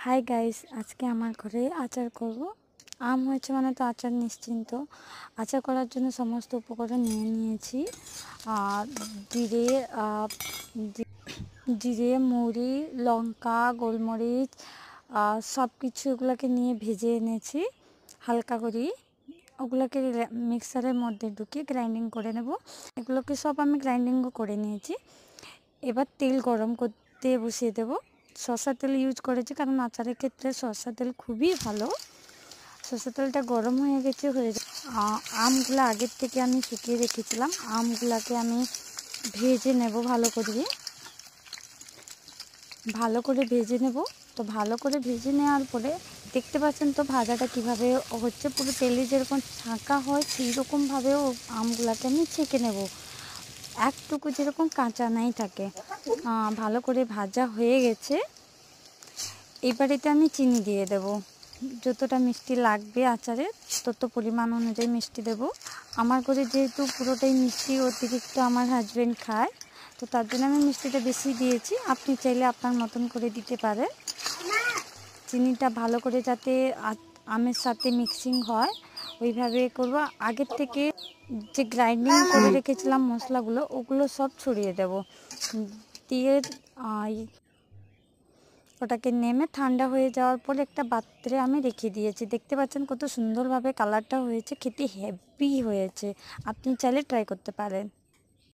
Hi guys, আজকে আমার ঘরে আচার করব। আম হয়েছে মানে তো আচার নিশ্চিন্ত। আচার করার জন্য সমস্ত উপকরণ নিয়ে নিয়েছি। আর জিরে জিরে মৌরি, লঙ্কা, গোলমরিচ, সব কিছু এগুলোকে নিয়ে ভেজে এনেছি হালকা করে। ওগুলোকে মিক্সারের মধ্যে ঢুকিয়ে গ্রাইন্ডিং করে নেব। এগুলোকে সব আমি গ্রাইন্ডিংও করে নিয়েছি। এবার তেল গরম করতে বসিয়ে দেব। সরষের তেল ইউজ করেছি, কারণ আচারের ক্ষেত্রে সরষের তেল খুবই ভালো। সরষের তেলটা গরম হয়ে গেছে। আমগুলো আগের থেকে আমি শুকিয়ে রেখেছিলাম। আমগুলোকে আমি ভেজে নেব ভালো করে ভেজে নেব। তো ভালো করে ভেজে নেওয়ার পরে দেখতে পাচ্ছেন তো ভাজাটা কিভাবে হচ্ছে, পুরো তেলে যেরকম ছাঁকা হয় সেই রকমভাবেও আমগুলোকে আমি ছেঁকে নেব, একটুকু যেরকম কাঁচা নাই থাকে। ভালো করে ভাজা হয়ে গেছে। এবারেতে আমি চিনি দিয়ে দেব। যতটা মিষ্টি লাগবে আচারে তত পরিমাণ অনুযায়ী মিষ্টি দেব। আমার ঘরে যেহেতু পুরোটাই মিষ্টি, অতিরিক্ত আমার হাজব্যান্ড খায়, তো তার জন্য আমি মিষ্টিটা বেশি দিয়েছি। আপনি চাইলে আপনার মতন করে দিতে পারেন। চিনিটা ভালো করে যাতে আমের সাথে মিক্সিং হয় ওইভাবে করব। আগের থেকে যে গ্রাইন্ডিং করে রেখেছিলাম মশলাগুলো, ওগুলো সব ছড়িয়ে দেব। দিয়ে ওটাকে নেমে ঠান্ডা হয়ে যাওয়ার পর একটা পাত্রে আমি রেখে দিয়েছি। দেখতে পাচ্ছেন কত সুন্দরভাবে কালারটা হয়েছে, খেতে হেভি হয়েছে। আপনি চাইলে ট্রাই করতে পারেন।